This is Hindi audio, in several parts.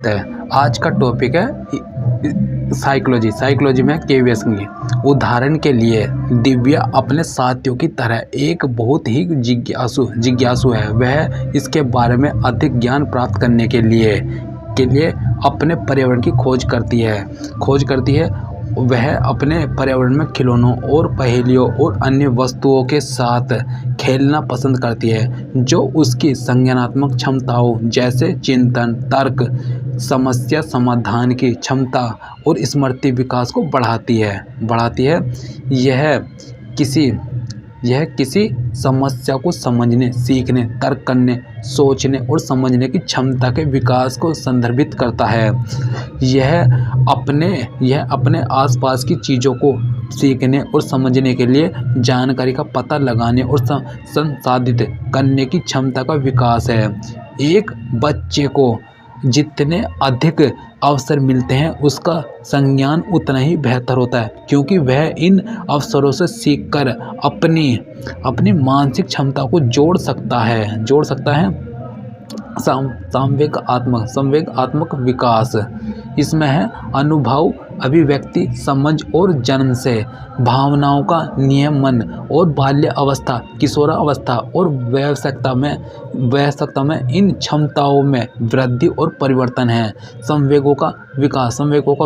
है। आज का टॉपिक है साइकोलॉजी में केवीएस की। उदाहरण के लिए दिव्या अपने साथियों की तरह एक बहुत ही जिज्ञासु है। वह इसके बारे में अधिक ज्ञान प्राप्त करने के लिए अपने पर्यावरण की खोज करती है। वह अपने पर्यावरण में खिलौनों और पहेलियों और अन्य वस्तुओं के साथ खेलना पसंद करती है, जो उसकी संज्ञानात्मक क्षमताओं जैसे चिंतन, तर्क, समस्या समाधान की क्षमता और स्मृति विकास को बढ़ाती है। यह किसी समस्या को समझने, सीखने, तर्क करने, सोचने और समझने की क्षमता के विकास को संदर्भित करता है। यह अपने आसपास की चीज़ों को सीखने और समझने के लिए जानकारी का पता लगाने और संसाधित करने की क्षमता का विकास है। एक बच्चे को जितने अधिक अवसर मिलते हैं, उसका संज्ञान उतना ही बेहतर होता है, क्योंकि वह इन अवसरों से सीखकर अपनी मानसिक क्षमता को जोड़ सकता है। संवेगात्मक विकास इसमें है अनुभव, अभिव्यक्ति, समझ और जन्म से भावनाओं का नियमन और बाल्य अवस्था, किशोरावस्था और वयस्कता में इन क्षमताओं में वृद्धि और परिवर्तन है। संवेगों का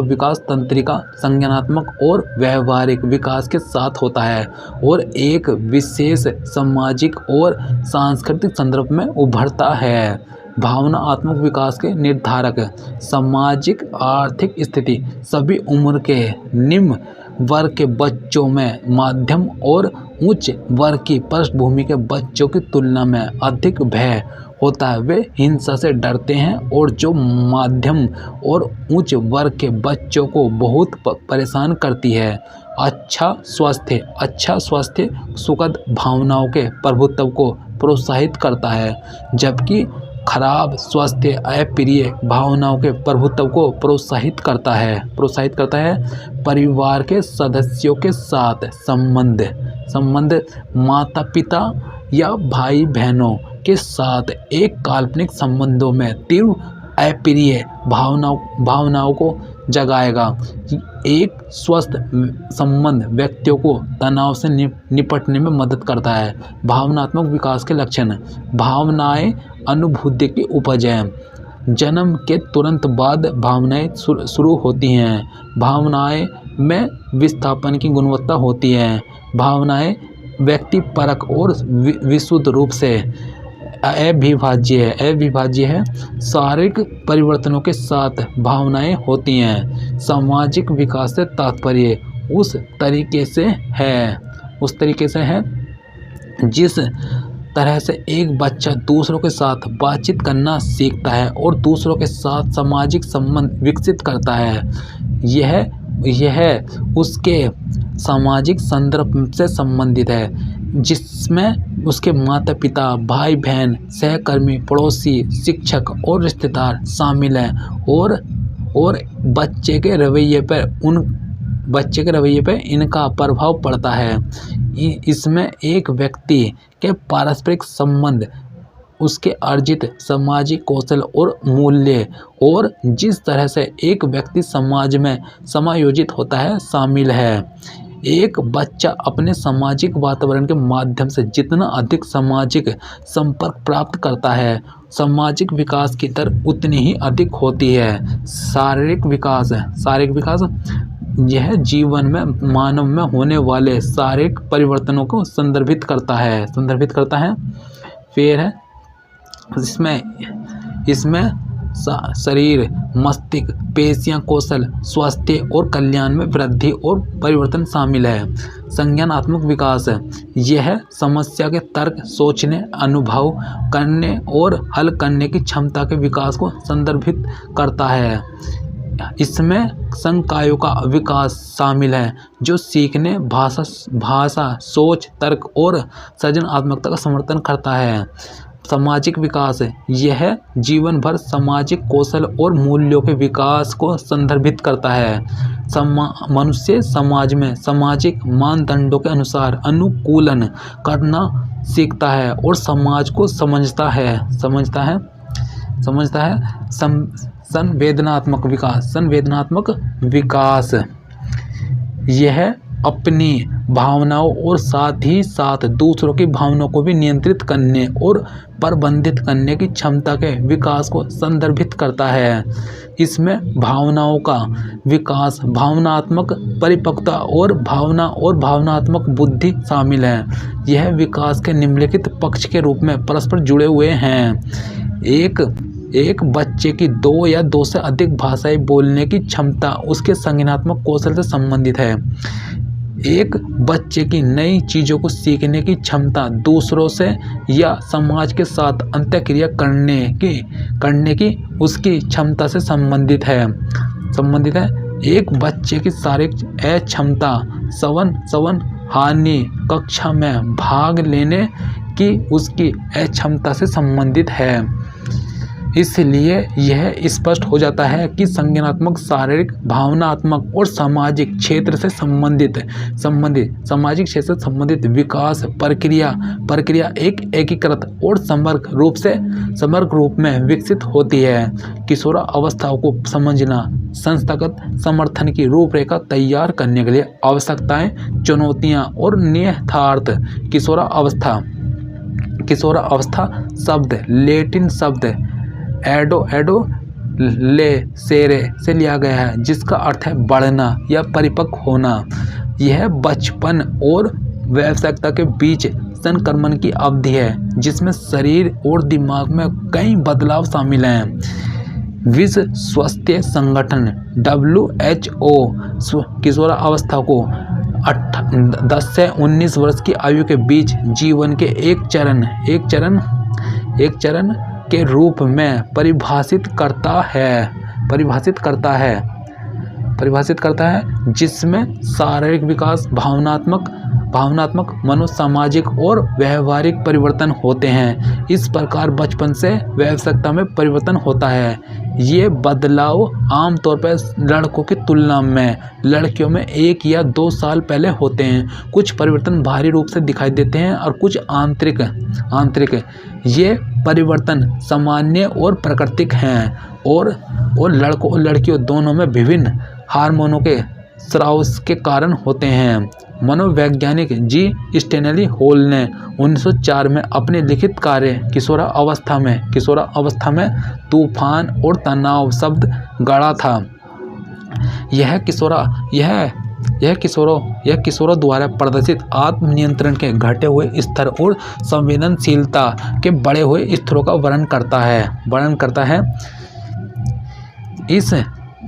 विकास तंत्रिका, संज्ञानात्मक और व्यवहारिक विकास के साथ होता है और एक विशेष सामाजिक और सांस्कृतिक संदर्भ में उभरता है। भावनात्मक विकास के निर्धारक सामाजिक आर्थिक स्थिति सभी उम्र के निम्न वर्ग के बच्चों में मध्यम और उच्च वर्ग की पृष्ठभूमि के बच्चों की तुलना में अधिक भय होता है। वे हिंसा से डरते हैं और जो मध्यम और उच्च वर्ग के बच्चों को बहुत परेशान करती है। अच्छा स्वास्थ्य सुखद भावनाओं के प्रभुत्व को प्रोत्साहित करता है, जबकि खराब स्वास्थ्य अप्रिय भावनाओं के प्रभुत्व को प्रोत्साहित करता है। परिवार के सदस्यों के साथ संबंध माता पिता या भाई बहनों के साथ एक काल्पनिक संबंधों में तीव्र अप्रिय भावनाओं को जगाएगा। एक स्वस्थ संबंध व्यक्तियों को तनाव से निपटने में मदद करता है। भावनात्मक विकास के लक्षण। भावनाएं अनुभूति की उपज है। जन्म के तुरंत बाद भावनाएं शुरू होती हैं। भावनाएं में विस्थापन की गुणवत्ता होती है। भावनाएं व्यक्तिपरक और विशुद्ध रूप से अविभाज्य है। शारीरिक परिवर्तनों के साथ भावनाएं होती हैं। सामाजिक विकास से तात्पर्य उस तरीके से है जिस तरह से एक बच्चा दूसरों के साथ बातचीत करना सीखता है और दूसरों के साथ सामाजिक संबंध विकसित करता है। यह उसके सामाजिक संदर्भ से संबंधित है, जिसमें उसके माता पिता, भाई बहन, सहकर्मी, पड़ोसी, शिक्षक और रिश्तेदार शामिल हैं और बच्चे के रवैये पर इनका प्रभाव पड़ता है। इसमें एक व्यक्ति के पारस्परिक संबंध, उसके अर्जित सामाजिक कौशल और मूल्य और जिस तरह से एक व्यक्ति समाज में समायोजित होता है शामिल है। एक बच्चा अपने सामाजिक वातावरण के माध्यम से जितना अधिक सामाजिक संपर्क प्राप्त करता है, सामाजिक विकास की दर उतनी ही अधिक होती है। शारीरिक विकास यह जीवन में मानव में होने वाले शारीरिक परिवर्तनों को संदर्भित करता है। फिर है इसमें शरीर, मस्तिष्क, पेशियां, कौशल, स्वास्थ्य और कल्याण में वृद्धि और परिवर्तन शामिल है। संज्ञानात्मक विकास यह समस्या के तर्क, सोचने, अनुभव करने और हल करने की क्षमता के विकास को संदर्भित करता है। इसमें संकायों का विकास शामिल है, जो सीखने, भाषा, सोच, तर्क और सृजनात्मकता का समर्थन करता है। सामाजिक विकास यह जीवन भर सामाजिक कौशल और मूल्यों के विकास को संदर्भित करता है। मनुष्य समाज में सामाजिक मानदंडों के अनुसार अनुकूलन करना सीखता है और समाज को समझता है। संवेदनात्मक विकास यह अपनी भावनाओं और साथ ही साथ दूसरों की भावनाओं को भी नियंत्रित करने और प्रबंधित करने की क्षमता के विकास को संदर्भित करता है। इसमें भावनाओं का विकास, भावनात्मक परिपक्वता और भावनात्मक बुद्धि शामिल है। यह विकास के निम्नलिखित पक्ष के रूप में परस्पर जुड़े हुए हैं। एक बच्चे की 2 या 2 से अधिक भाषाएं बोलने की क्षमता उसके संज्ञानात्मक कौशल से संबंधित है। एक बच्चे की नई चीज़ों को सीखने की क्षमता दूसरों से या समाज के साथ अंतःक्रिया करने की उसकी क्षमता से संबंधित है। एक बच्चे की शारीरिक अक्षमता श्रवण हानि कक्षा में भाग लेने की उसकी अक्षमता से संबंधित है। इसलिए यह स्पष्ट हो जाता है कि संज्ञानात्मक, शारीरिक, भावनात्मक और सामाजिक क्षेत्र से संबंधित विकास प्रक्रिया एक एकीकृत और समग्र रूप में विकसित होती है। किशोरावस्था को समझना संस्थागत समर्थन की रूपरेखा तैयार करने के लिए आवश्यकताएं, चुनौतियां और निहितार्थ। किशोरावस्था शब्द लैटिन शब्द एडो ले सेरे से लिया गया है, जिसका अर्थ है बढ़ना या परिपक्व होना। यह बचपन और वयस्कता के बीच संक्रमण की अवधि है, जिसमें शरीर और दिमाग में कई बदलाव शामिल हैं। विश्व स्वास्थ्य संगठन WHO किशोरावस्था को 10 से 19 वर्ष की आयु के बीच जीवन के एक चरण के रूप में परिभाषित करता है, जिसमें शारीरिक विकास, भावनात्मक, मनोसामाजिक और व्यवहारिक परिवर्तन होते हैं। इस प्रकार बचपन से वयस्कता में परिवर्तन होता है। ये बदलाव आमतौर पर लड़कों की तुलना में लड़कियों में 1 या 2 साल पहले होते हैं। कुछ परिवर्तन बाहरी रूप से दिखाई देते हैं और कुछ आंतरिक। ये परिवर्तन सामान्य और प्राकृतिक हैं और लड़कों और लड़कियों दोनों में विभिन्न हार्मोनों के स्राव के कारण होते हैं। मनोवैज्ञानिक जी स्टेनली हॉल ने 1904 में अपने लिखित कार्य किशोरावस्था में तूफान और तनाव शब्द गढ़ा था। यह किशोरों द्वारा प्रदर्शित आत्मनियंत्रण के घटे हुए स्तर और संवेदनशीलता के बढ़े हुए स्तरों का वर्णन करता है।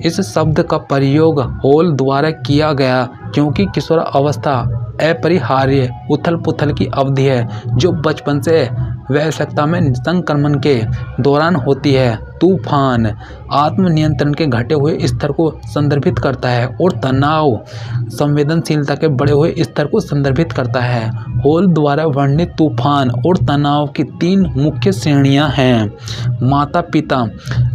इस शब्द का प्रयोग हॉल द्वारा किया गया क्योंकि किशोरावस्था अपरिहार्य उथल पुथल की अवधि है, जो बचपन से वयस्कता में संक्रमण के दौरान होती है। तूफान आत्मनियंत्रण के घटे हुए स्तर को संदर्भित करता है और तनाव संवेदनशीलता के बढ़े हुए स्तर को संदर्भित करता है। हॉल द्वारा वर्णित तूफान और तनाव की 3 मुख्य श्रेणियां हैं। माता पिता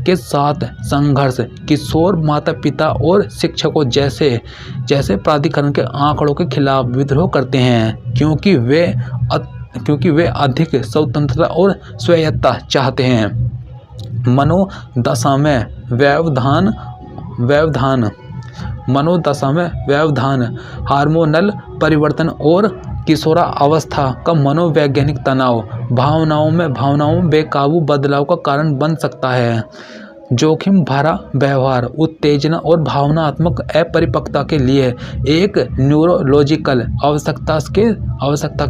के साथ संघर्ष। किशोर माता पिता और शिक्षकों जैसे प्राधिकरण के आंकड़ों के खिलाफ विद्रोह करते हैं, क्योंकि वे अधिक स्वतंत्रता और स्वायत्तता चाहते हैं। मनोदशा में व्यवधान, हार्मोनल परिवर्तन और किशोरावस्था का मनोवैज्ञानिक तनाव भावनाओं में बेकाबू बदलाव का कारण बन सकता है। जोखिम भरा व्यवहार, उत्तेजना और भावनात्मक अपरिपक्वता के लिए एक न्यूरोलॉजिकल आवश्यकता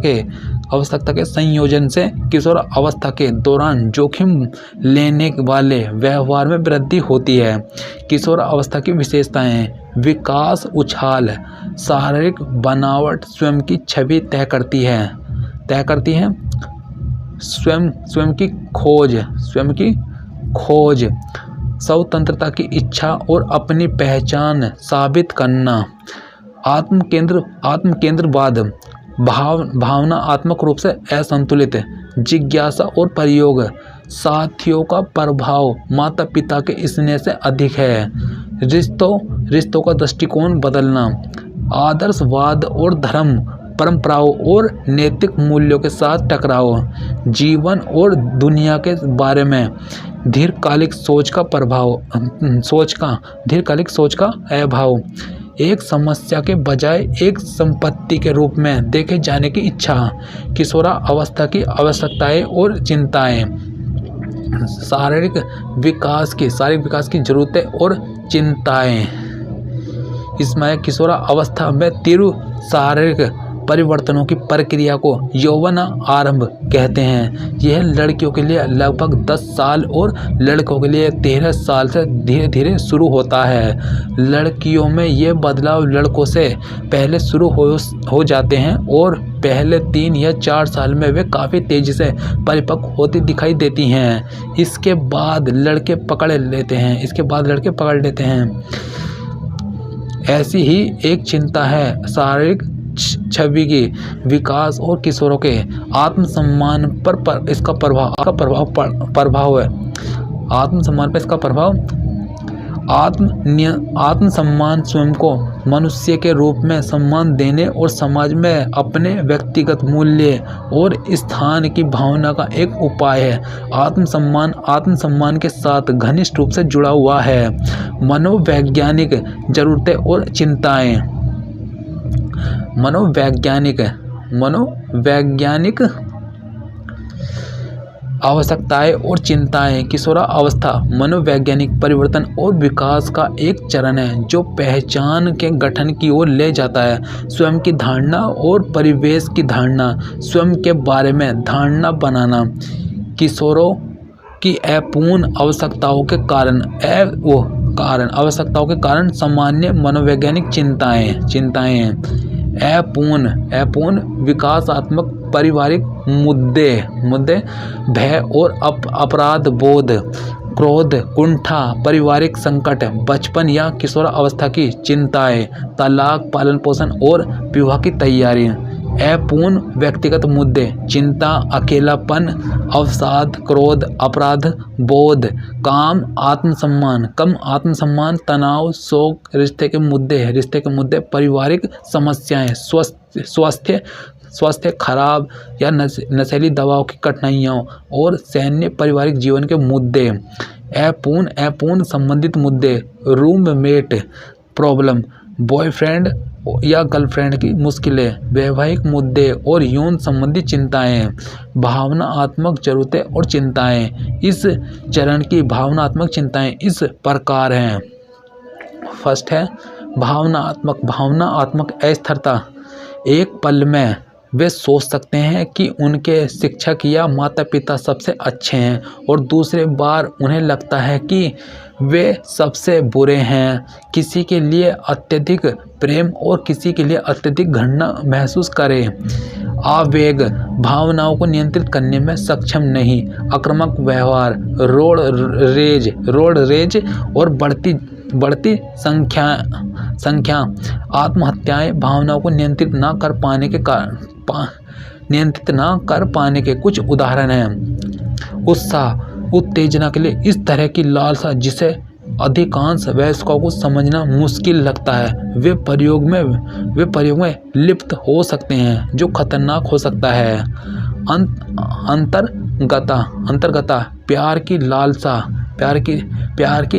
के संयोजन से किशोरावस्था के दौरान जोखिम लेने वाले व्यवहार में वृद्धि होती है। किशोरावस्था की विशेषताएं: विकास उछाल, शारीरिक बनावट स्वयं की छवि तय करती है। स्वयं की खोज, स्वतंत्रता की इच्छा और अपनी पहचान साबित करना। आत्मकेंद्रवाद, भावनात्मक रूप से असंतुलित, जिज्ञासा और प्रयोग। साथियों का प्रभाव माता पिता के स्नेह से अधिक है। रिश्तों का दृष्टिकोण बदलना। आदर्शवाद और धर्म परंपराओं और नैतिक मूल्यों के साथ टकराव, जीवन और दुनिया के बारे में दीर्घकालिक सोच का अभाव, एक समस्या के बजाय एक संपत्ति के रूप में देखे जाने की इच्छा, किशोरावस्था की आवश्यकताएं और चिंताएं, शारीरिक विकास की जरूरतें और चिंताएं। इसमें किशोरावस्था में तीव्र शारीरिक परिवर्तनों की प्रक्रिया को यौवन आरंभ कहते हैं। यह लड़कियों के लिए लगभग 10 साल और लड़कों के लिए 13 साल से धीरे धीरे शुरू होता है। लड़कियों में ये बदलाव लड़कों से पहले शुरू हो जाते हैं और पहले 3 या 4 साल में वे काफ़ी तेज़ी से परिपक्व होती दिखाई देती हैं। इसके बाद लड़के पकड़ लेते हैं। ऐसी ही एक चिंता है शारीरिक छवि की विकास और किशोरों के आत्मसम्मान पर इसका प्रभाव है। आत्मसम्मान पर इसका प्रभाव, आत्मसम्मान स्वयं को मनुष्य के रूप में सम्मान देने और समाज में अपने व्यक्तिगत मूल्य और स्थान की भावना का एक उपाय है। आत्मसम्मान के साथ घनिष्ठ रूप से जुड़ा हुआ है। मनोवैज्ञानिक जरूरतें और चिंताएं, मनोवैज्ञानिक आवश्यकताएं और चिंताएं। किशोरावस्था मनोवैज्ञानिक परिवर्तन और विकास का एक चरण है जो पहचान के गठन की ओर ले जाता है। स्वयं की धारणा और परिवेश की धारणा, स्वयं के बारे में धारणा बनाना। किशोरों की अपूर्ण आवश्यकताओं के कारण सामान्य मनोवैज्ञानिक चिंताएं हैं। अपूर्ण विकासात्मक पारिवारिक मुद्दे, भय और अपराध बोध, क्रोध, कुंठा, पारिवारिक संकट, बचपन या किशोरावस्था की चिंताएं, तलाक, पालन पोषण और विवाह की तैयारी। अपूर्ण व्यक्तिगत मुद्दे, चिंता, अकेलापन, अवसाद, क्रोध, अपराध बोध, कम आत्मसम्मान, तनाव, शोक, रिश्ते के मुद्दे, पारिवारिक समस्याएं, स्वास्थ्य खराब या नशीली दवाओं की कठिनाइयाँ और सैन्य पारिवारिक जीवन के मुद्दे। अपूर्ण संबंधित मुद्दे, रूममेट प्रॉब्लम, बॉयफ्रेंड या गर्लफ्रेंड की मुश्किलें, वैवाहिक मुद्दे और यौन संबंधी चिंताएं। भावनात्मक जरूरतें और चिंताएं। इस चरण की भावनात्मक चिंताएं इस प्रकार हैं। फर्स्ट है भावनात्मक अस्थिरता। एक पल में वे सोच सकते हैं कि उनके शिक्षक या माता पिता सबसे अच्छे हैं और दूसरे बार उन्हें लगता है कि वे सबसे बुरे हैं। किसी के लिए अत्यधिक प्रेम और किसी के लिए अत्यधिक घृणा महसूस करें। आवेग, भावनाओं को नियंत्रित करने में सक्षम नहीं। आक्रामक व्यवहार, रोड रेज और बढ़ती संख्या आत्महत्याएं भावनाओं को नियंत्रित न कर पाने के कुछ उदाहरण हैं। उत्तेजना के लिए इस तरह की लालसा जिसे अधिकांश वयस्कों को समझना मुश्किल लगता है, वे प्रयोग में लिप्त हो सकते हैं जो खतरनाक हो सकता है। अंतर्गता, प्यार की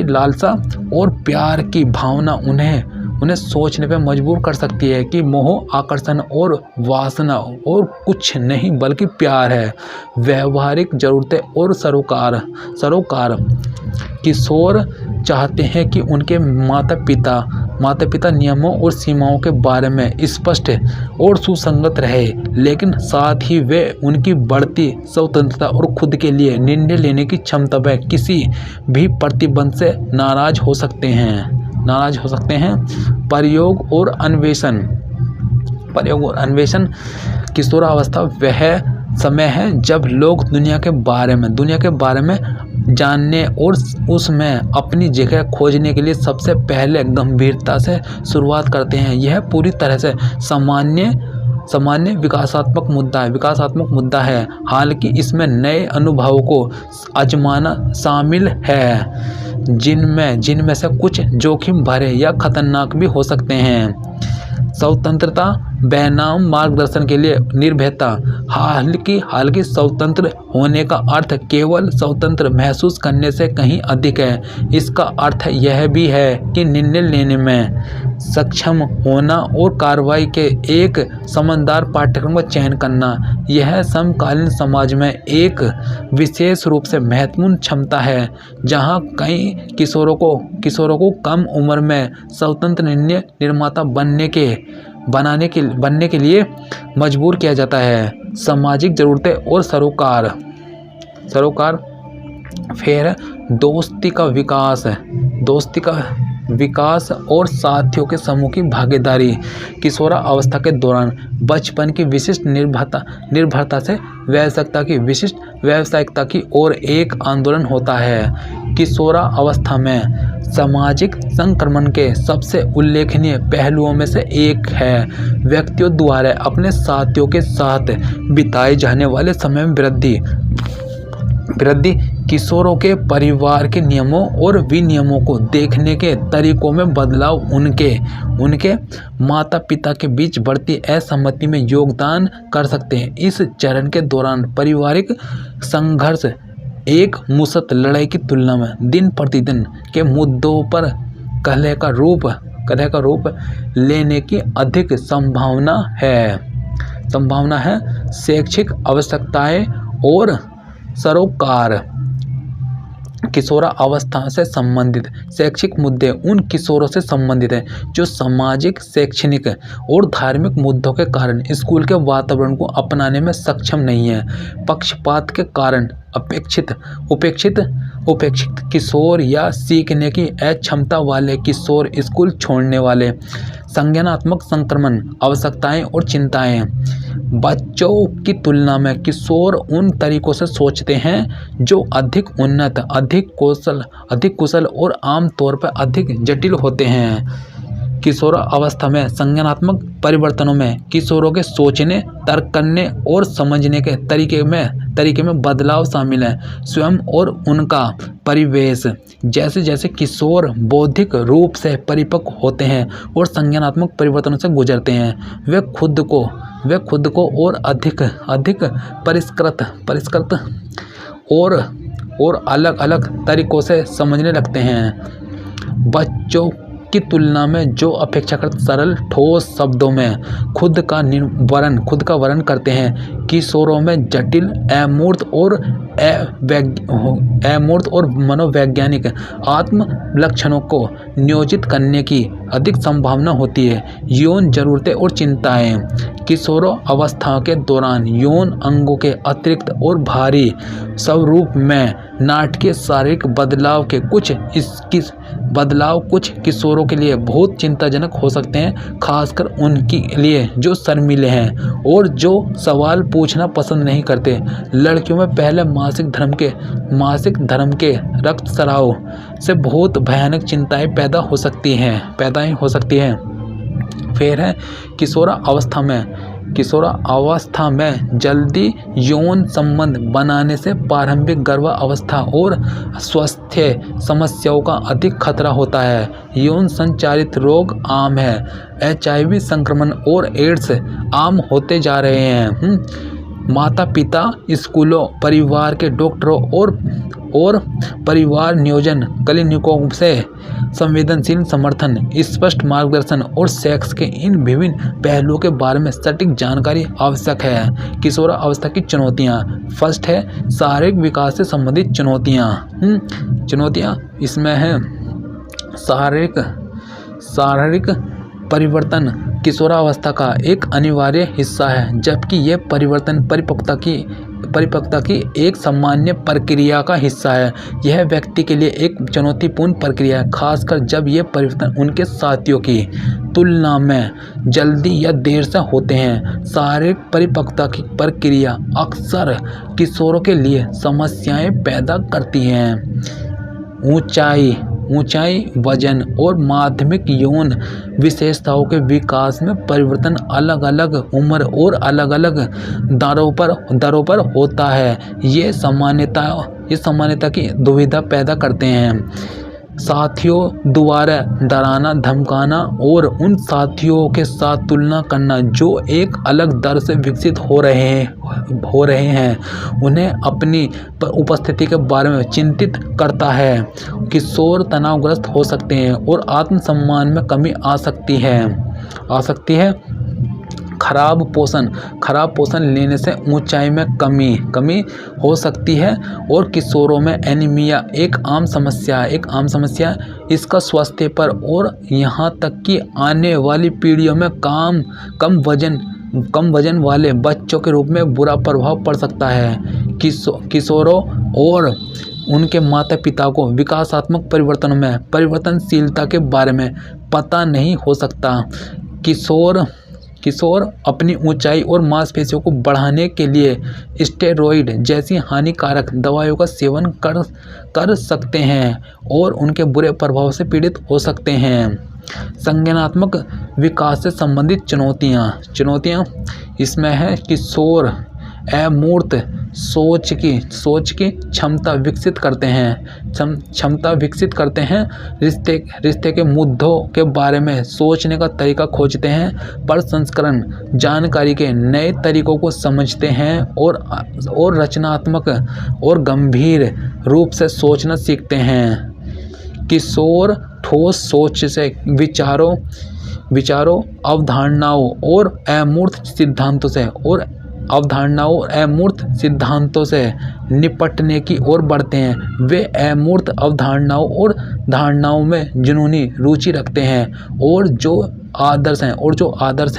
लालसा और प्यार की भावना उन्हें सोचने पर मजबूर कर सकती है कि मोह, आकर्षण और वासना और कुछ नहीं बल्कि प्यार है। व्यवहारिक जरूरतें और सरोकार। किशोर चाहते हैं कि उनके माता पिता नियमों और सीमाओं के बारे में स्पष्ट और सुसंगत रहे, लेकिन साथ ही वे उनकी बढ़ती स्वतंत्रता और खुद के लिए निर्णय लेने की क्षमता में किसी भी प्रतिबंध से नाराज हो सकते हैं। प्रयोग और अन्वेषण। किशोरावस्था वह समय है जब लोग दुनिया के बारे में जानने और उसमें अपनी जगह खोजने के लिए सबसे पहले गंभीरता से शुरुआत करते हैं। यह पूरी तरह से सामान्य विकासात्मक मुद्दा है, हालांकि इसमें नए अनुभवों को आजमाना शामिल है, जिनमें से कुछ जोखिम भरे या खतरनाक भी हो सकते हैं। स्वतंत्रता बेनाम मार्गदर्शन के लिए निर्भयता। हालांकि स्वतंत्र होने का अर्थ केवल स्वतंत्र महसूस करने से कहीं अधिक है। इसका अर्थ यह भी है कि निर्णय लेने में सक्षम होना और कार्रवाई के एक समझदार पाठ्यक्रम का चयन करना, यह समकालीन समाज में एक विशेष रूप से महत्वपूर्ण क्षमता है, जहां कई किशोरों को कम उम्र में स्वतंत्र निर्णय निर्माता बनने के लिए मजबूर किया जाता है। सामाजिक ज़रूरतें और सरोकार। फिर दोस्ती का विकास और साथियों के समूह की भागीदारी। किशोरावस्था के दौरान बचपन की विशिष्ट निर्भरता से व्यावसायिकता की ओर एक आंदोलन होता है। किशोरावस्था में सामाजिक संक्रमण के सबसे उल्लेखनीय पहलुओं में से एक है व्यक्तियों द्वारा अपने साथियों के साथ बिताए जाने वाले समय में वृद्धि। किशोरों के परिवार के नियमों और विनियमों को देखने के तरीकों में बदलाव उनके माता पिता के बीच बढ़ती असहमति में योगदान कर सकते हैं। इस चरण के दौरान पारिवारिक संघर्ष एक मुश्त लड़ाई की तुलना में दिन प्रतिदिन के मुद्दों पर कलह का रूप लेने की अधिक संभावना है। शैक्षिक आवश्यकताएं और सरोकार। किशोरावस्था से संबंधित शैक्षिक मुद्दे उन किशोरों से संबंधित हैं जो सामाजिक, शैक्षणिक और धार्मिक मुद्दों के कारण स्कूल के वातावरण को अपनाने में सक्षम नहीं है। पक्षपात के कारण उपेक्षित किशोर या सीखने की अक्षमता वाले किशोर, स्कूल छोड़ने वाले, संज्ञानात्मक संक्रमण, आवश्यकताएं और चिंताएं। बच्चों की तुलना में किशोर उन तरीकों से सोचते हैं जो अधिक उन्नत, अधिक कुशल और आमतौर पर अधिक जटिल होते हैं। किशोरावस्था में संज्ञानात्मक परिवर्तनों में किशोरों के सोचने, तर्क करने और समझने के तरीके में बदलाव शामिल है। स्वयं और उनका परिवेश। जैसे जैसे किशोर बौद्धिक रूप से परिपक्व होते हैं और संज्ञानात्मक परिवर्तनों से गुजरते हैं, वे खुद को और अधिक परिष्कृत और अलग अलग तरीकों से समझने लगते हैं। बच्चों की तुलना में जो अपेक्षाकृत सरल, ठोस शब्दों में खुद का वर्णन करते हैं, किशोरों में जटिल, अमूर्त और मनोवैज्ञानिक आत्म लक्षणों को नियोजित करने की अधिक संभावना होती है। यौन जरूरतें और चिंताएं। किशोरावस्था के दौरान यौन अंगों के अतिरिक्त और भारी स्वरूप में नाटकीय शारीरिक बदलाव कुछ किशोरों के लिए बहुत चिंताजनक हो सकते हैं, खासकर उनके लिए जो शर्मीले हैं और जो सवाल पूछना पसंद नहीं करते। लड़कियों में पहले मासिक धर्म के रक्तस्राव से बहुत भयानक चिंताएं पैदा हो सकती हैं। फिर है किशोरावस्था में जल्दी यौन संबंध बनाने से प्रारंभिक गर्भावस्था और स्वास्थ्य समस्याओं का अधिक खतरा होता है। यौन संचारित रोग आम है। HIV संक्रमण और एड्स आम होते जा रहे हैं। माता पिता, स्कूलों, परिवार के डॉक्टरों और परिवार नियोजन क्लिनिकों से संवेदनशील समर्थन, स्पष्ट मार्गदर्शन और सेक्स के इन विभिन्न पहलुओं के बारे में सटीक जानकारी आवश्यक है। किशोरावस्था की चुनौतियाँ। फर्स्ट है शारीरिक विकास से संबंधित चुनौतियाँ। इसमें है शारीरिक परिवर्तन किशोरावस्था का एक अनिवार्य हिस्सा है, जबकि यह परिवर्तन परिपक्वता की एक सामान्य प्रक्रिया का हिस्सा है। यह व्यक्ति के लिए एक चुनौतीपूर्ण प्रक्रिया है, खासकर जब ये परिवर्तन उनके साथियों की तुलना में जल्दी या देर से होते हैं। शारीरिक परिपक्वता की प्रक्रिया अक्सर किशोरों के लिए समस्याएं पैदा करती हैं। ऊंचाई, वजन और माध्यमिक यौन विशेषताओं के विकास में परिवर्तन अलग अलग उम्र और अलग अलग दरों पर होता है। ये सामान्यता की दुविधा पैदा करते हैं। साथियों द्वारा डराना धमकाना और उन साथियों के साथ तुलना करना जो एक अलग दर से विकसित हो रहे हैं उन्हें अपनी उपस्थिति के बारे में चिंतित करता है। किशोर तनावग्रस्त हो सकते हैं और आत्मसम्मान में कमी आ सकती है। खराब पोषण लेने से ऊंचाई में कमी हो सकती है और किशोरों में एनीमिया एक आम समस्या इसका स्वास्थ्य पर और यहाँ तक कि आने वाली पीढ़ियों में कम वजन वाले बच्चों के रूप में बुरा प्रभाव पड़ सकता है। किशोरों और उनके माता पिता को विकासात्मक परिवर्तनों में परिवर्तनशीलता के बारे में पता नहीं हो सकता। किशोर अपनी ऊंचाई और मांसपेशियों को बढ़ाने के लिए स्टेरॉइड जैसी हानिकारक दवाइयों का सेवन कर सकते हैं और उनके बुरे प्रभाव से पीड़ित हो सकते हैं। संज्ञानात्मक विकास से संबंधित चुनौतियाँ इसमें है किशोर अमूर्त सोच की क्षमता विकसित करते हैं रिश्ते के मुद्दों के बारे में सोचने का तरीका खोजते हैं, प्रसंस्करण जानकारी के नए तरीकों को समझते हैं और रचनात्मक और गंभीर रूप से सोचना सीखते हैं। किशोर ठोस सोच से विचारों अवधारणाओं और अमूर्त सिद्धांतों से निपटने की ओर बढ़ते हैं। वे अमूर्त अवधारणाओं और धारणाओं में जुनूनी रुचि रखते हैं और जो आदर्श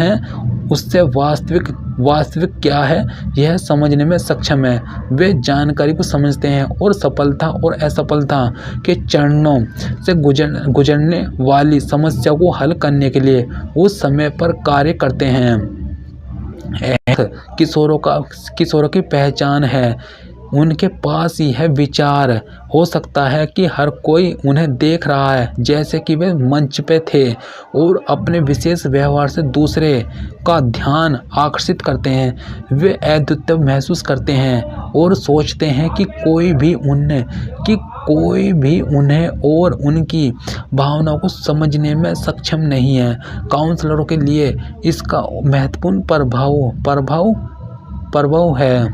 हैं उससे वास्तविक क्या है यह समझने में सक्षम है। वे जानकारी को समझते हैं और सफलता और असफलता के चरणों से गुजरने वाली समस्या को हल करने के लिए उस समय पर कार्य करते हैं। किशोरों की पहचान है उनके पास यह विचार हो सकता है कि हर कोई उन्हें देख रहा है जैसे कि वे मंच पे थे और अपने विशेष व्यवहार से दूसरे का ध्यान आकर्षित करते हैं। वे अद्वितीय महसूस करते हैं और सोचते हैं कि कोई भी उन्हें और उनकी भावनाओं को समझने में सक्षम नहीं है। काउंसलरों के लिए इसका महत्वपूर्ण प्रभाव है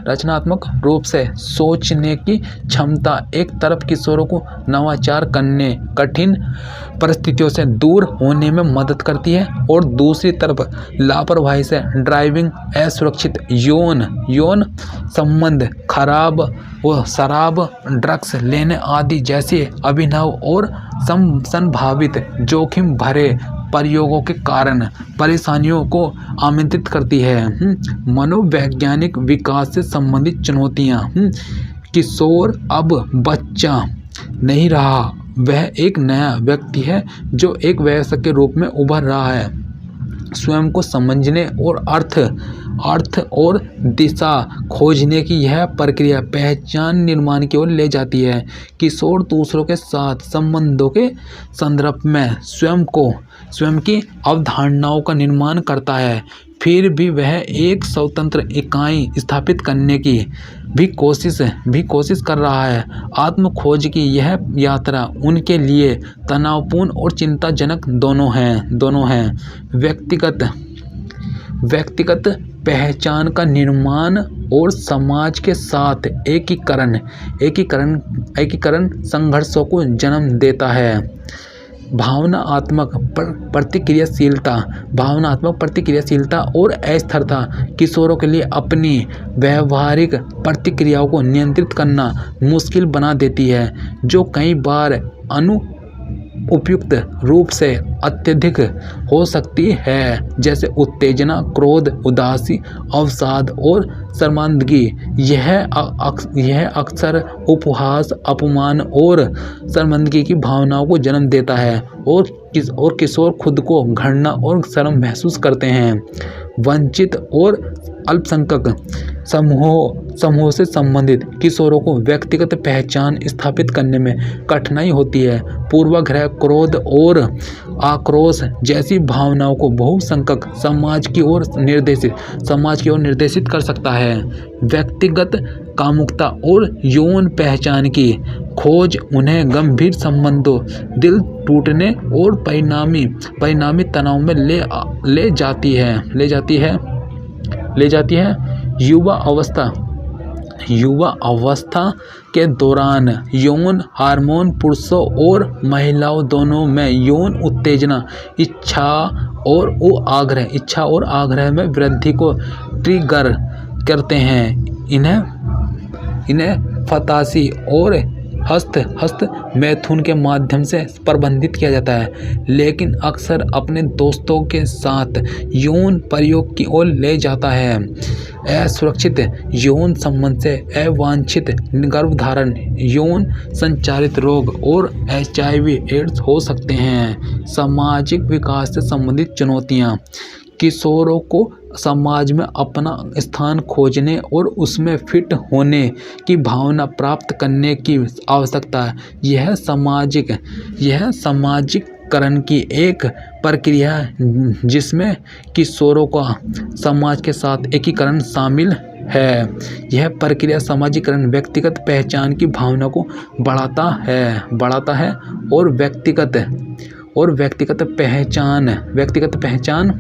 रचनात्मक रूप से सोचने की क्षमता एक तरफ किशोरों को नवाचार करने कठिन परिस्थितियों से दूर होने में मदद करती है और दूसरी तरफ लापरवाही से ड्राइविंग असुरक्षित यौन संबंध शराब ड्रग्स लेने आदि जैसे अभिनव और संभावित जोखिम भरे प्रयोगों के कारण परेशानियों को आमंत्रित करती है। मनोवैज्ञानिक विकास से संबंधित चुनौतियाँ। किशोर अब बच्चा नहीं रहा, वह एक नया व्यक्ति है जो एक वयस्क के रूप में उभर रहा है। स्वयं को समझने और अर्थ और दिशा खोजने की यह प्रक्रिया पहचान निर्माण की ओर ले जाती है। किशोर दूसरों के साथ संबंधों के संदर्भ में स्वयं की अवधारणाओं का निर्माण करता है, फिर भी वह एक स्वतंत्र इकाई स्थापित करने की भी कोशिश कर रहा है। आत्मखोज की यह यात्रा उनके लिए तनावपूर्ण और चिंताजनक दोनों हैं। व्यक्तिगत पहचान का निर्माण और समाज के साथ एकीकरण संघर्षों को जन्म देता है। भावनात्मक प्रतिक्रियाशीलता और अस्थिरता किशोरों के लिए अपनी व्यावहारिक प्रतिक्रियाओं को नियंत्रित करना मुश्किल बना देती है, जो कई बार उपयुक्त रूप से अत्यधिक हो सकती है, जैसे उत्तेजना, क्रोध, उदासी, अवसाद और शर्मिंदगी। यह अक्सर उपहास, अपमान और शर्मिंदगी की भावनाओं को जन्म देता है और किशोर खुद को घृणा और शर्म महसूस करते हैं। वंचित और अल्पसंख्यक समूहों से संबंधित किशोरों को व्यक्तिगत पहचान स्थापित करने में कठिनाई होती है। पूर्वाग्रह, क्रोध और आक्रोश जैसी भावनाओं को बहुसंख्यक समाज की ओर निर्देशित कर सकता है। व्यक्तिगत कामुकता और यौन पहचान की खोज उन्हें गंभीर संबंधों, दिल टूटने और परिणामी तनाव में ले जाती है। युवा अवस्था के दौरान यौन हार्मोन पुरुषों और महिलाओं दोनों में यौन उत्तेजना, इच्छा और आग्रह में वृद्धि को ट्रिगर करते हैं। इन्हें फतासी और हस्त मैथुन के माध्यम से प्रबंधित किया जाता है, लेकिन अक्सर अपने दोस्तों के साथ यौन प्रयोग की ओर ले जाता है। असुरक्षित यौन संबंध से अवांछित गर्भधारण, यौन संचारित रोग और HIV एड्स हो सकते हैं। सामाजिक विकास से संबंधित चुनौतियाँ। किशोरों को समाज में अपना स्थान खोजने और उसमें फिट होने की भावना प्राप्त करने की आवश्यकता है। यह सामाजिककरण की एक प्रक्रिया है जिसमें किशोरों का समाज के साथ एकीकरण शामिल है। यह प्रक्रिया सामाजिकरण व्यक्तिगत पहचान की भावना को बढ़ाता है और व्यक्तिगत पहचान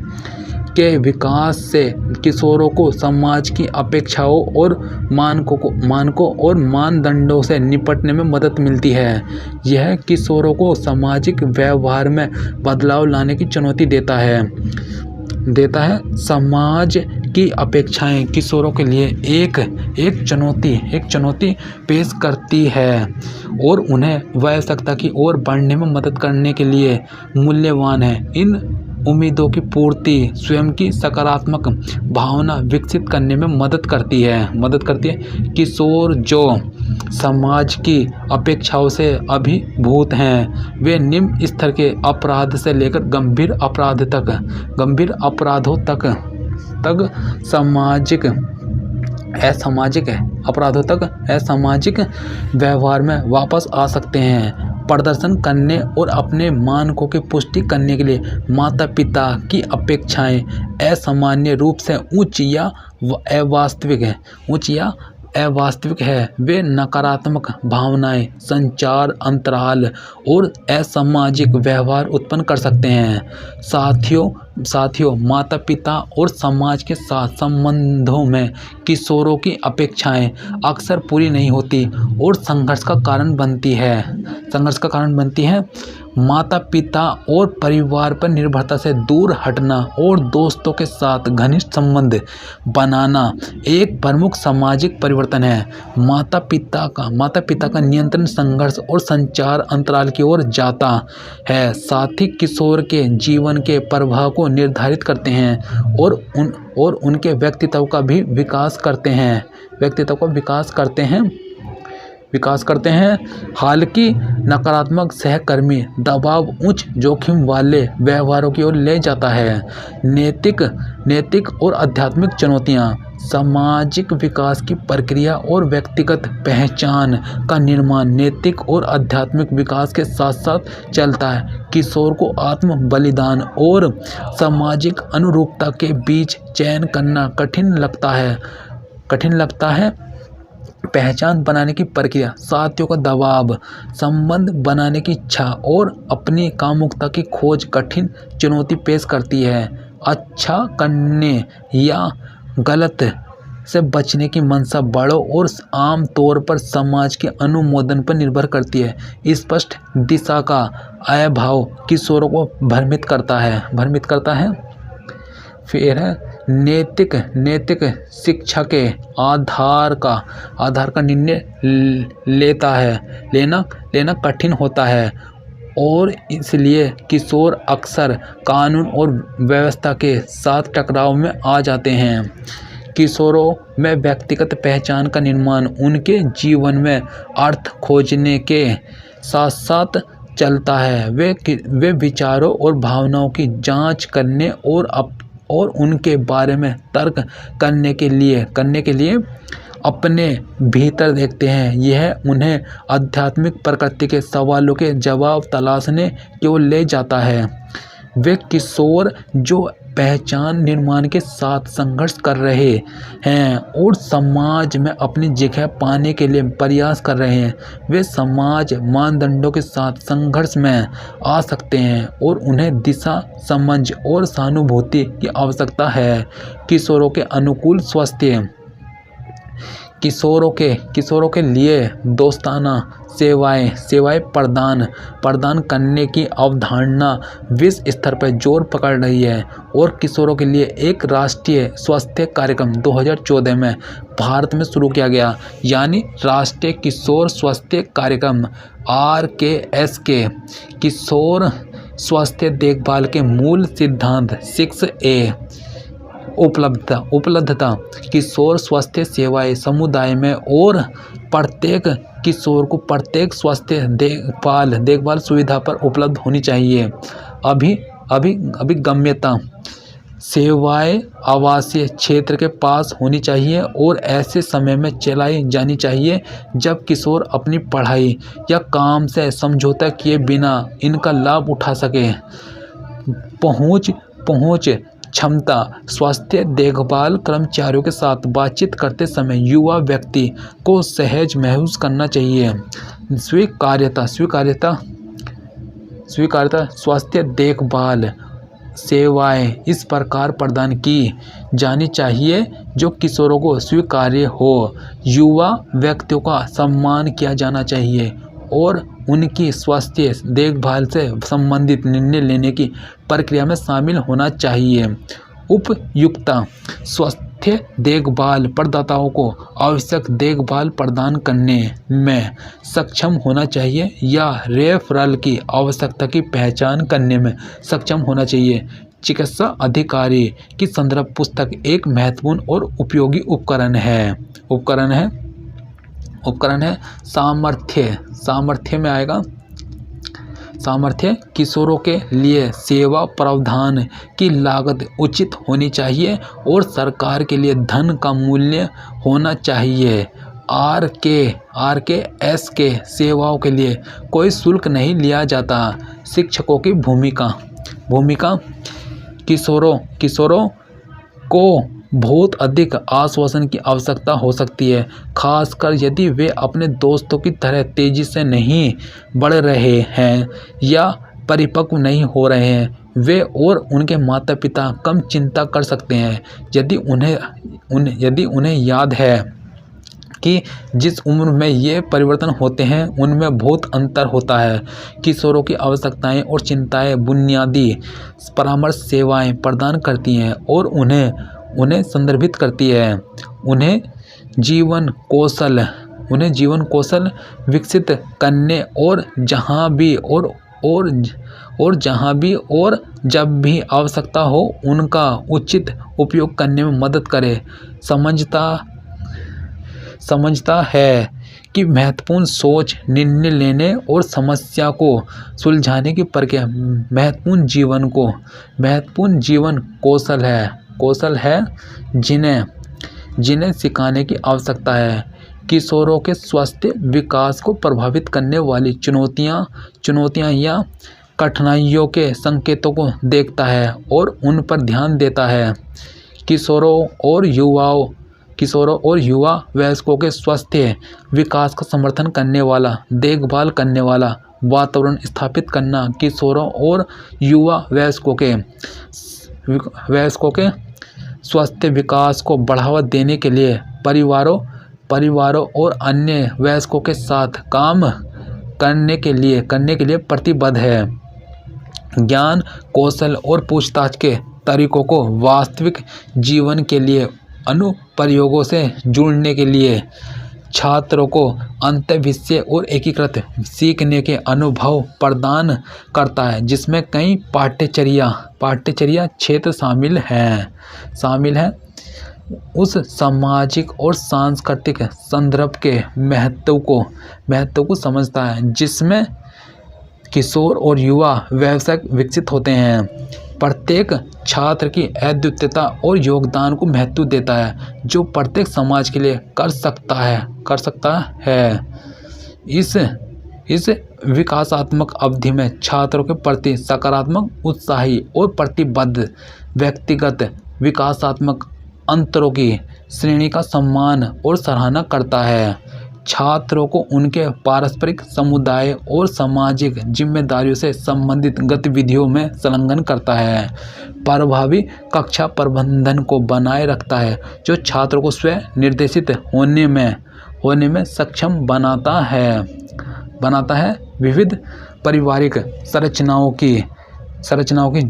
के विकास से किशोरों को समाज की अपेक्षाओं और मानकों और मानदंडों से निपटने में मदद मिलती है। यह किशोरों को सामाजिक व्यवहार में बदलाव लाने की चुनौती देता है। समाज की अपेक्षाएं किशोरों के लिए एक चुनौती पेश करती है और उन्हें वयस्कता की ओर बढ़ने में मदद करने के लिए मूल्यवान है। इन उम्मीदों की पूर्ति स्वयं की सकारात्मक भावना विकसित करने में मदद करती है। किशोर जो समाज की अपेक्षाओं से अभिभूत हैं, वे निम्न स्तर के अपराध से लेकर गंभीर अपराधों तक असामाजिक व्यवहार में वापस आ सकते हैं। प्रदर्शन करने और अपने मानकों की पुष्टि करने के लिए माता पिता की अपेक्षाएं असामान्य रूप से उच्च या अवास्तविक है। वे नकारात्मक भावनाएं, संचार अंतराल और असामाजिक व्यवहार उत्पन्न कर सकते हैं। साथियों, माता पिता और समाज के साथ संबंधों में किशोरों की अपेक्षाएं अक्सर पूरी नहीं होती और संघर्ष का कारण बनती है। माता पिता और परिवार पर निर्भरता से दूर हटना और दोस्तों के साथ घनिष्ठ संबंध बनाना एक प्रमुख सामाजिक परिवर्तन है। माता पिता का नियंत्रण संघर्ष और संचार अंतराल की ओर जाता है। साथी किशोर के जीवन के प्रवाह को निर्धारित करते हैं और उनके व्यक्तित्व का विकास करते हैं। हालांकि नकारात्मक सहकर्मी दबाव उच्च जोखिम वाले व्यवहारों की ओर ले जाता है। नैतिक और आध्यात्मिक चुनौतियाँ। सामाजिक विकास की प्रक्रिया और व्यक्तिगत पहचान का निर्माण नैतिक और आध्यात्मिक विकास के साथ साथ चलता है। किशोर को आत्म बलिदान और सामाजिक अनुरूपता के बीच चयन करना कठिन लगता है। पहचान बनाने की प्रक्रिया, साथियों का दबाव, संबंध बनाने की इच्छा और अपनी कामुकता की खोज कठिन चुनौती पेश करती है। अच्छा करने या गलत से बचने की मंशा बड़ों और आम तौर पर समाज के अनुमोदन पर निर्भर करती है। स्पष्ट दिशा का अभाव किशोरों को भ्रमित करता है। फिर है नैतिक शिक्षा के आधार का निर्णय लेना कठिन होता है और इसलिए किशोर अक्सर कानून और व्यवस्था के साथ टकराव में आ जाते हैं। किशोरों में व्यक्तिगत पहचान का निर्माण उनके जीवन में अर्थ खोजने के साथ साथ चलता है। वे विचारों और भावनाओं की जांच करने और उनके बारे में तर्क करने के लिए अपने भीतर देखते हैं। यह उन्हें आध्यात्मिक प्रकृति के सवालों के जवाब तलाशने की ओर ले जाता है। वे किशोर जो पहचान निर्माण के साथ संघर्ष कर रहे हैं और समाज में अपनी जगह पाने के लिए प्रयास कर रहे हैं, वे समाज मानदंडों के साथ संघर्ष में आ सकते हैं और उन्हें दिशा, समझ और सहानुभूति की आवश्यकता है। किशोरों के अनुकूल स्वास्थ्य। किशोरों के लिए दोस्ताना सेवाएं प्रदान करने की अवधारणा विश्व स्तर पर जोर पकड़ रही है और किशोरों के लिए एक राष्ट्रीय स्वास्थ्य कार्यक्रम 2014 में भारत में शुरू किया गया, यानी राष्ट्रीय किशोर स्वास्थ्य कार्यक्रम RKSK। किशोर स्वास्थ्य देखभाल के मूल सिद्धांत 6A उपलब्धता। किशोर स्वास्थ्य सेवाएं समुदाय में और प्रत्येक किशोर को प्रत्येक स्वास्थ्य देखभाल सुविधा पर उपलब्ध होनी चाहिए। अभिगम्यता सेवाएं आवासीय क्षेत्र के पास होनी चाहिए और ऐसे समय में चलाई जानी चाहिए जब किशोर अपनी पढ़ाई या काम से समझौता किए बिना इनका लाभ उठा सके। पहुंच क्षमता स्वास्थ्य देखभाल कर्मचारियों के साथ बातचीत करते समय युवा व्यक्ति को सहज महसूस करना चाहिए। स्वीकार्यता स्वास्थ्य देखभाल सेवाएं इस प्रकार प्रदान की जानी चाहिए जो किशोरों को स्वीकार्य हो। युवा व्यक्तियों का सम्मान किया जाना चाहिए और उनकी स्वास्थ्य देखभाल से संबंधित निर्णय लेने की प्रक्रिया में शामिल होना चाहिए। उपयुक्तता स्वास्थ्य देखभाल प्रदाताओं को आवश्यक देखभाल प्रदान करने में सक्षम होना चाहिए या रेफरल की आवश्यकता की पहचान करने में सक्षम होना चाहिए। चिकित्सा अधिकारी की संदर्भ पुस्तक एक महत्वपूर्ण और उपयोगी उपकरण है। सामर्थ्य में आएगा। सामर्थ्य किशोरों के लिए सेवा प्रावधान की लागत उचित होनी चाहिए और सरकार के लिए धन का मूल्य होना चाहिए। RKSK सेवाओं के लिए कोई शुल्क नहीं लिया जाता। शिक्षकों की भूमिका किशोरों को बहुत अधिक आश्वासन की आवश्यकता हो सकती है, खासकर यदि वे अपने दोस्तों की तरह तेजी से नहीं बढ़ रहे हैं या परिपक्व नहीं हो रहे हैं। वे और उनके माता पिता कम चिंता कर सकते हैं यदि उन्हें याद है कि जिस उम्र में ये परिवर्तन होते हैं उनमें बहुत अंतर होता है। किशोरों की आवश्यकताएं और चिंताएं बुनियादी परामर्श सेवाएं प्रदान करती हैं और उन्हें संदर्भित करती है। उन्हें जीवन कौशल विकसित करने और जहां भी और जब भी आवश्यकता हो उनका उचित उपयोग करने में मदद करे। समझता है कि महत्वपूर्ण सोच, निर्णय लेने और समस्या को सुलझाने की प्रक्रिया महत्वपूर्ण जीवन कौशल है जिन्हें सिखाने की आवश्यकता है। किशोरों के स्वास्थ्य विकास को प्रभावित करने वाली चुनौतियां या कठिनाइयों के संकेतों को देखता है और उन पर ध्यान देता है। किशोरों और युवा वयस्कों के स्वास्थ्य विकास का समर्थन करने वाला, देखभाल करने वाला वातावरण स्थापित करना किशोरों और युवा वयस्कों के स्वास्थ्य विकास को बढ़ावा देने के लिए परिवारों और अन्य वयस्कों के साथ काम करने के लिए प्रतिबद्ध है। ज्ञान, कौशल और पूछताछ के तरीकों को वास्तविक जीवन के लिए अनुप्रयोगों से जुड़ने के लिए छात्रों को अंतःविषय और एकीकृत सीखने के अनुभव प्रदान करता है, जिसमें कई पाठ्यचर्या क्षेत्र शामिल हैं। उस सामाजिक और सांस्कृतिक संदर्भ के महत्व को समझता है किशोर और युवा व्यवसाय विकसित होते हैं। प्रत्येक छात्र की अद्वितीयता और योगदान को महत्व देता है जो प्रत्येक समाज के लिए कर सकता है। इस विकासात्मक अवधि में छात्रों के प्रति सकारात्मक, उत्साही और प्रतिबद्ध व्यक्तिगत विकासात्मक अंतरों की श्रेणी का सम्मान और सराहना करता है। छात्रों को उनके पारस्परिक, समुदाय और सामाजिक जिम्मेदारियों से संबंधित गतिविधियों में संलग्न करता है। प्रभावी कक्षा प्रबंधन को बनाए रखता है जो छात्रों को स्वयं निर्देशित होने में सक्षम बनाता है। विविध पारिवारिक संरचनाओं की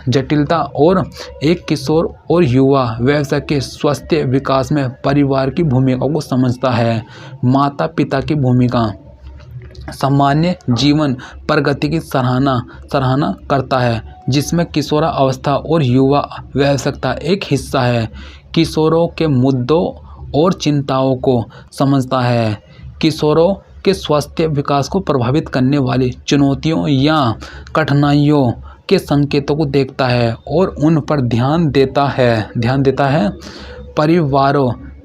जटिलता और एक किशोर और युवा व्यवसाय के स्वस्थ विकास में परिवार की भूमिका को समझता है। माता पिता की भूमिका सामान्य जीवन प्रगति की सराहना करता है जिसमें किशोरावस्था और युवा व्यवसायिकता एक हिस्सा है। किशोरों के मुद्दों और चिंताओं को समझता है। किशोरों के स्वास्थ्य विकास को प्रभावित करने वाली चुनौतियों या कठिनाइयों के संकेतों को देखता है और उन पर ध्यान देता है।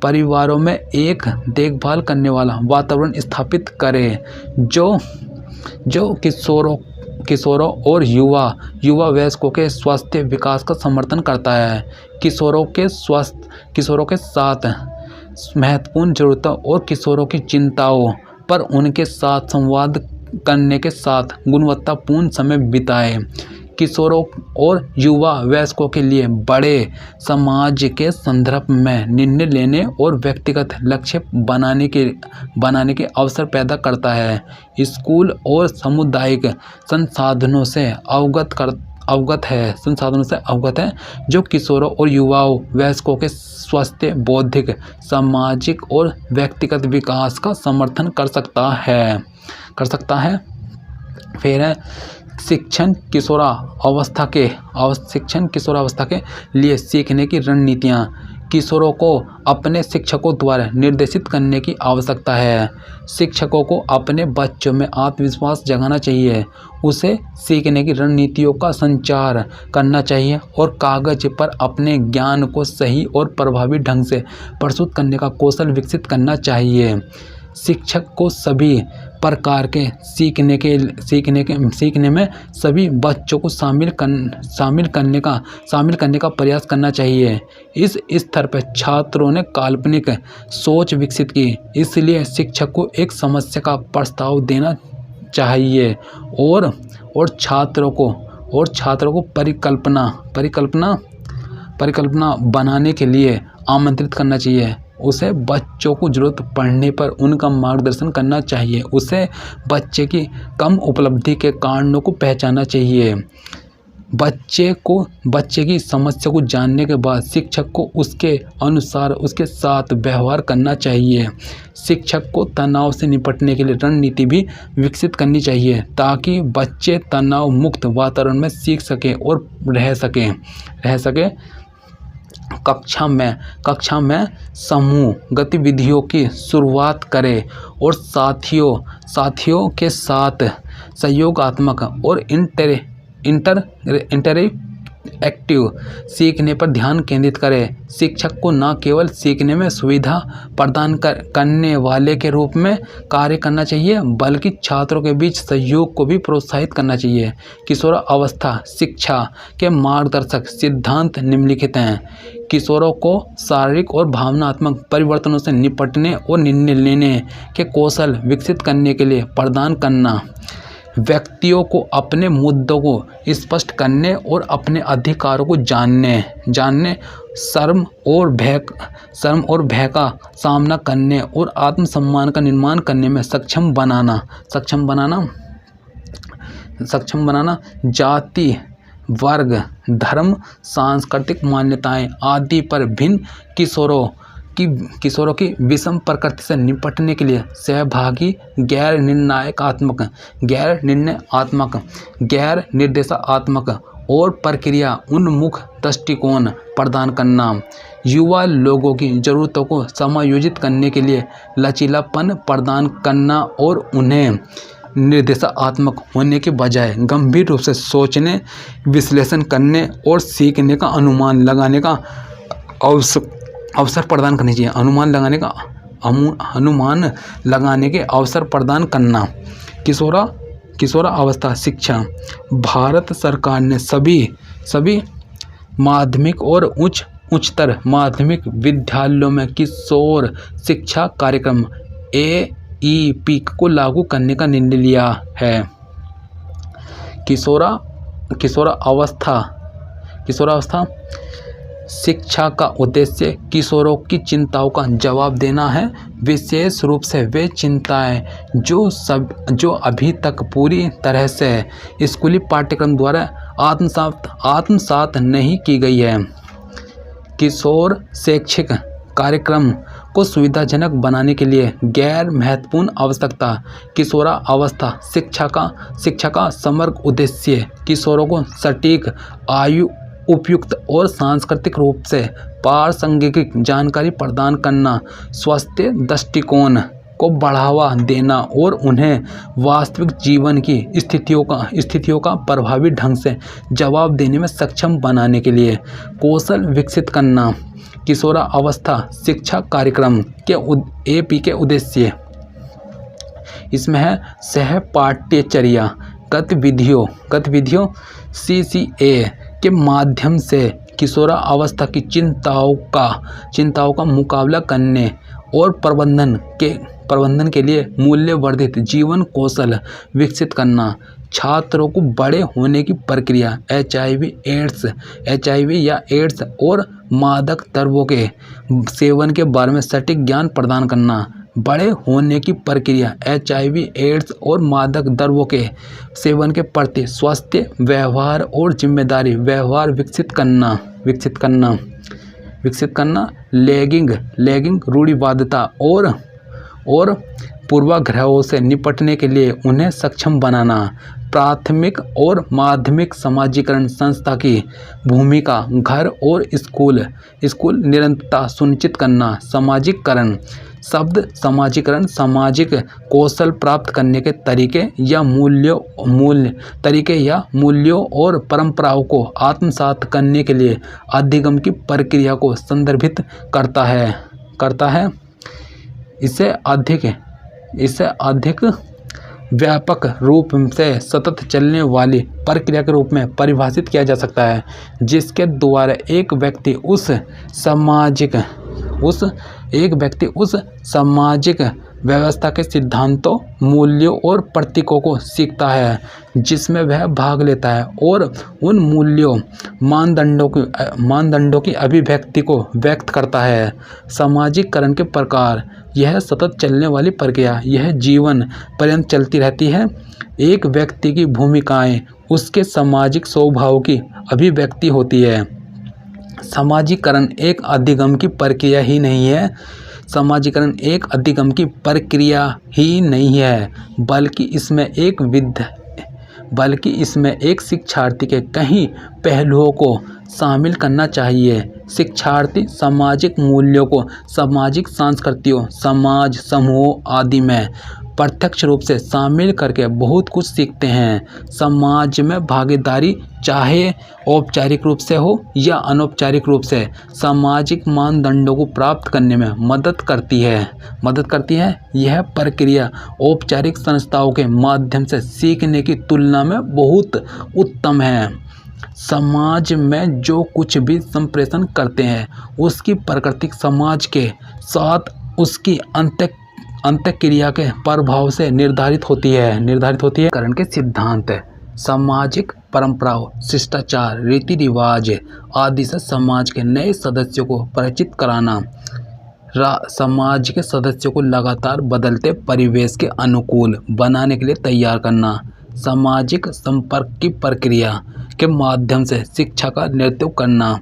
परिवारों में एक देखभाल करने वाला वातावरण स्थापित करें जो किशोरों और युवा वयस्कों के स्वास्थ्य विकास का समर्थन करता है। किशोरों के साथ महत्वपूर्ण जरूरतों और किशोरों की चिंताओं पर उनके साथ संवाद करने के साथ गुणवत्तापूर्ण समय बिताएं। किशोरों और युवा वयस्कों के लिए बड़े समाज के संदर्भ में निर्णय लेने और व्यक्तिगत लक्ष्य बनाने के अवसर पैदा करता है। स्कूल और सामुदायिक संसाधनों से अवगत है जो किशोरों और युवाओं वयस्कों के स्वास्थ्य, बौद्धिक, सामाजिक और व्यक्तिगत विकास का समर्थन कर सकता है। फिर है शिक्षण किशोरावस्था के लिए सीखने की रणनीतियाँ। किशोरों को अपने शिक्षकों द्वारा निर्देशित करने की आवश्यकता है। शिक्षकों को अपने बच्चों में आत्मविश्वास जगाना चाहिए, उसे सीखने की रणनीतियों का संचार करना चाहिए और कागज पर अपने ज्ञान को सही और प्रभावी ढंग से प्रस्तुत करने का कौशल विकसित करना चाहिए। शिक्षक को सभी प्रकार के सीखने में सभी बच्चों को शामिल करने का प्रयास करना चाहिए। इस स्तर पर छात्रों ने काल्पनिक सोच विकसित की, इसलिए शिक्षक को एक समस्या का प्रस्ताव देना चाहिए और छात्रों को परिकल्पना बनाने के लिए आमंत्रित करना चाहिए। उसे बच्चों को जरूरत पड़ने पर उनका मार्गदर्शन करना चाहिए। उसे बच्चे की कम उपलब्धि के कारणों को पहचानना चाहिए। बच्चे की समस्या को जानने के बाद शिक्षक को उसके अनुसार उसके साथ व्यवहार करना चाहिए। शिक्षक को तनाव से निपटने के लिए रणनीति भी विकसित करनी चाहिए ताकि बच्चे तनाव मुक्त वातावरण में सीख सकें और रह सकें। कक्षा में समूह गतिविधियों की शुरुआत करें और साथियों के साथ सहयोगात्मक और इंटरएक्टिव सीखने पर ध्यान केंद्रित करें। शिक्षक को न केवल सीखने में सुविधा प्रदान करने वाले के रूप में कार्य करना चाहिए बल्कि छात्रों के बीच सहयोग को भी प्रोत्साहित करना चाहिए। किशोरावस्था शिक्षा के मार्गदर्शक सिद्धांत निम्नलिखित हैं। किशोरों को शारीरिक और भावनात्मक परिवर्तनों से निपटने और निर्णय लेने के कौशल विकसित करने के लिए प्रदान करना। व्यक्तियों को अपने मुद्दों को स्पष्ट करने और अपने अधिकारों को जानने शर्म और भय का सामना करने और आत्मसम्मान का निर्माण करने में सक्षम बनाना। जाति, वर्ग, धर्म, सांस्कृतिक मान्यताएं आदि पर भिन्न किशोरों की विषम प्रकृति से निपटने के लिए सहभागी, गैर निर्देशात्मक और प्रक्रिया उन्मुख दृष्टिकोण प्रदान करना। युवा लोगों की ज़रूरतों को समायोजित करने के लिए लचीलापन प्रदान करना और उन्हें निर्देशात्मक होने के बजाय गंभीर रूप से सोचने, विश्लेषण करने और सीखने का अनुमान लगाने का अवसर प्रदान करनी चाहिए। अनुमान लगाने के अवसर प्रदान करना। किशोरावस्था शिक्षा। भारत सरकार ने सभी माध्यमिक और उच्चतर माध्यमिक विद्यालयों में किशोर शिक्षा कार्यक्रम AEP को लागू करने का निर्णय लिया है। किशोरावस्था शिक्षा का उद्देश्य किशोरों की चिंताओं का जवाब देना है, विशेष रूप से वे चिंताएं जो अभी तक पूरी तरह से स्कूली पाठ्यक्रम द्वारा आत्मसात नहीं की गई है। किशोर शैक्षिक कार्यक्रम को सुविधाजनक बनाने के लिए गैर महत्वपूर्ण आवश्यकता। किशोरावस्था शिक्षा का समग्र उद्देश्य किशोरों को सटीक, आयु उपयुक्त और सांस्कृतिक रूप से प्रासंगिक जानकारी प्रदान करना, स्वास्थ्य दृष्टिकोण को बढ़ावा देना और उन्हें वास्तविक जीवन की स्थितियों का प्रभावी ढंग से जवाब देने में सक्षम बनाने के लिए कौशल विकसित करना। किशोरावस्था शिक्षा कार्यक्रम के AP के उद्देश्य इसमें है सहपाठ्यचर्या गतिविधियों CCA के माध्यम से किशोरावस्था की चिंताओं का मुकाबला करने और प्रबंधन के लिए मूल्यवर्धित जीवन कौशल विकसित करना। छात्रों को बड़े होने की प्रक्रिया HIV या एड्स और मादक द्रव्यों के सेवन के बारे में सटीक ज्ञान प्रदान करना। बड़े होने की प्रक्रिया HIV एड्स और मादक द्रव्यों के सेवन के प्रति स्वस्थ व्यवहार और जिम्मेदारी व्यवहार विकसित करना। लैंगिक रूढ़िवादिता और पूर्वाग्रहों से निपटने के लिए उन्हें सक्षम बनाना। प्राथमिक और माध्यमिक समाजीकरण संस्था की भूमिका घर और स्कूल निरंतरता सुनिश्चित करना। समाजीकरण सामाजिक कौशल प्राप्त करने के तरीके या मूल्यों और परंपराओं को आत्मसात करने के लिए अधिगम की प्रक्रिया को संदर्भित करता है। इसे अधिक व्यापक रूप से सतत चलने वाली प्रक्रिया के रूप में परिभाषित किया जा सकता है, जिसके द्वारा एक व्यक्ति उस सामाजिक व्यवस्था के सिद्धांतों, मूल्यों और प्रतीकों को सीखता है जिसमें वह भाग लेता है और उन मूल्यों मानदंडों की अभिव्यक्ति को व्यक्त करता है। समाजीकरण के प्रकार। यह सतत चलने वाली प्रक्रिया यह जीवन पर्यंत चलती रहती है। एक व्यक्ति की भूमिकाएं उसके सामाजिक स्वभाव की अभिव्यक्ति होती है। समाजीकरण एक अधिगम की प्रक्रिया ही नहीं है, बल्कि इसमें एक शिक्षार्थी के कई पहलुओं को शामिल करना चाहिए। शिक्षार्थी सामाजिक मूल्यों को सामाजिक संस्कृतियों, समाज समूहों आदि में प्रत्यक्ष रूप से शामिल करके बहुत कुछ सीखते हैं। समाज में भागीदारी चाहे औपचारिक रूप से हो या अनौपचारिक रूप से सामाजिक मानदंडों को प्राप्त करने में मदद करती है। यह प्रक्रिया औपचारिक संस्थाओं के माध्यम से सीखने की तुलना में बहुत उत्तम है। समाज में जो कुछ भी संप्रेषण करते हैं उसकी प्रकृति समाज के साथ उसकी अंतःक्रिया के प्रभाव से निर्धारित होती है। करण के सिद्धांत सामाजिक परंपराओं, शिष्टाचार, रीति रिवाज आदि से समाज के नए सदस्यों को परिचित कराना। समाज के सदस्यों को लगातार बदलते परिवेश के अनुकूल बनाने के लिए तैयार करना। सामाजिक संपर्क की प्रक्रिया के माध्यम से शिक्षा का नेतृत्व करना।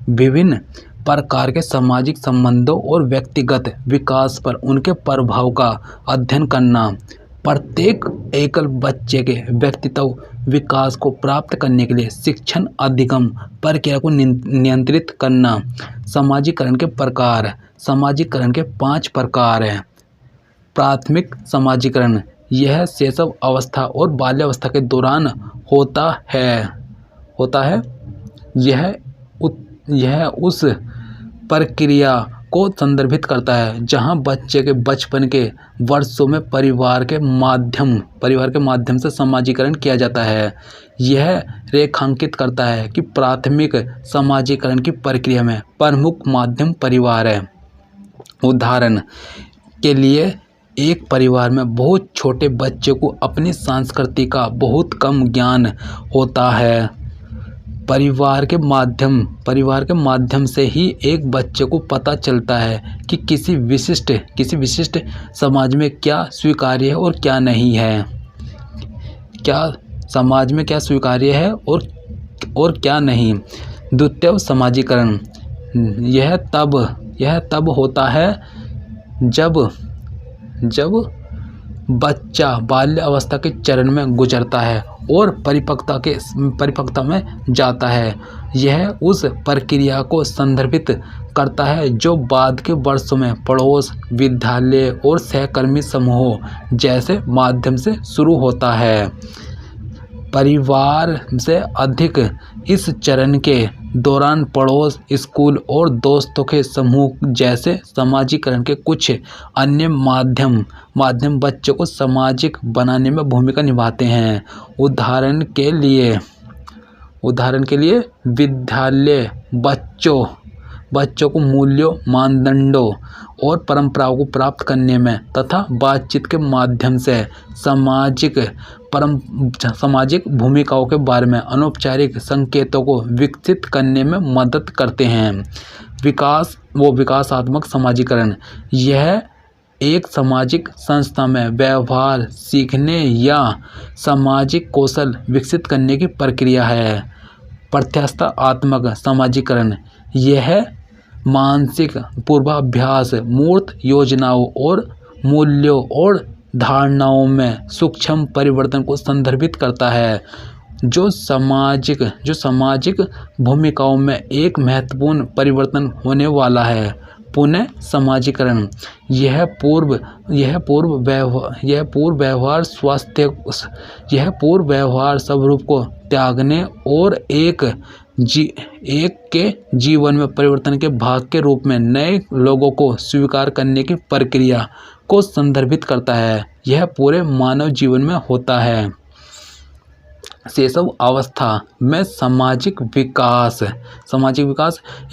विभिन्न प्रकार के सामाजिक संबंधों और व्यक्तिगत विकास पर उनके प्रभाव का अध्ययन करना। प्रत्येक एकल बच्चे के व्यक्तित्व विकास को प्राप्त करने के लिए शिक्षण अधिगम प्रक्रिया को नियंत्रित करना। समाजीकरण के प्रकार। समाजीकरण के 5 प्रकार हैं। प्राथमिक समाजीकरण यह शैशव अवस्था और बाल्यावस्था के दौरान होता है। यह उस प्रक्रिया को संदर्भित करता है जहां बच्चे के बचपन के वर्षों में परिवार के माध्यम से समाजीकरण किया जाता है। यह रेखांकित करता है कि प्राथमिक समाजीकरण की प्रक्रिया में प्रमुख माध्यम परिवार है। उदाहरण के लिए, एक परिवार में बहुत छोटे बच्चे को अपनी संस्कृति का बहुत कम ज्ञान होता है। परिवार के माध्यम से ही एक बच्चे को पता चलता है कि किसी विशिष्ट समाज में क्या स्वीकार्य है और क्या नहीं है। समाज में क्या स्वीकार्य है और क्या नहीं। द्वितीय समाजीकरण, यह तब होता है जब बच्चा बाल्य अवस्था के चरण में गुजरता है और परिपक्वता में जाता है। यह उस प्रक्रिया को संदर्भित करता है जो बाद के वर्षों में पड़ोस, विद्यालय और सहकर्मी समूहों जैसे माध्यम से शुरू होता है। परिवार से अधिक इस चरण के दौरान पड़ोस, स्कूल और दोस्तों के समूह जैसे समाजीकरण के कुछ अन्य माध्यम बच्चों को सामाजिक बनाने में भूमिका निभाते हैं। उदाहरण के लिए विद्यालय बच्चों को मूल्यों, मानदंडों और परंपराओं को प्राप्त करने में तथा बातचीत के माध्यम से सामाजिक भूमिकाओं के बारे में अनौपचारिक संकेतों को विकसित करने में मदद करते हैं। विकासात्मक समाजीकरण, यह एक सामाजिक संस्था में व्यवहार सीखने या सामाजिक कौशल विकसित करने की प्रक्रिया है। प्रत्यास्थात्मक समाजीकरण, यह मानसिक पूर्वाभ्यास मूर्त योजनाओं और मूल्यों और धारणाओं में सूक्ष्म परिवर्तन को संदर्भित करता है जो सामाजिक भूमिकाओं में एक महत्वपूर्ण परिवर्तन होने वाला है। पुनः समाजीकरण, यह पूर्व व्यवहार स्वरूप को त्यागने और एक के जीवन में परिवर्तन के भाग के रूप में नए लोगों को स्वीकार करने की प्रक्रिया को संदर्भित करता है। यह पूरे मानव जीवन में होता है। शैशव अवस्था में सामाजिक विकास,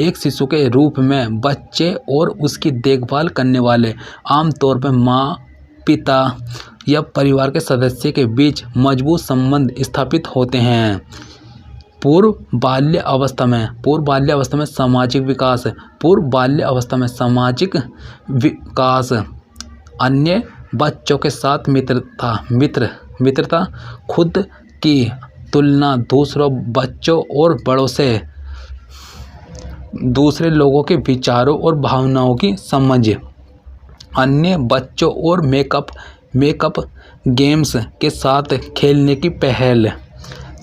एक शिशु के रूप में बच्चे और उसकी देखभाल करने वाले आमतौर पर माँ, पिता या परिवार के सदस्य के बीच मजबूत संबंध स्थापित होते हैं। पूर्व बाल्य अवस्था में सामाजिक विकास अन्य बच्चों के साथ मित्रता, खुद की तुलना दूसरों बच्चों और बड़ों से, दूसरे लोगों के विचारों और भावनाओं की समझ, अन्य बच्चों और मेकअप गेम्स के साथ खेलने की पहल,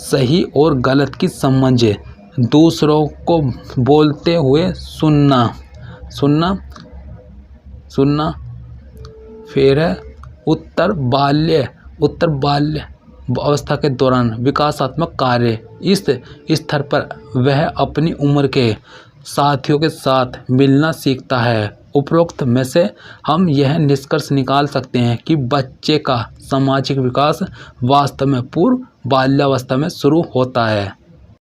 सही और गलत की समझ, दूसरों को बोलते हुए सुनना। फिर है उत्तर बाल्य अवस्था के दौरान विकासात्मक कार्य। इस स्तर पर वह अपनी उम्र के साथियों के साथ मिलना सीखता है। उपरोक्त में से हम यह निष्कर्ष निकाल सकते हैं कि बच्चे का सामाजिक विकास वास्तव में पूर्व बाल्यावस्था में शुरू होता है।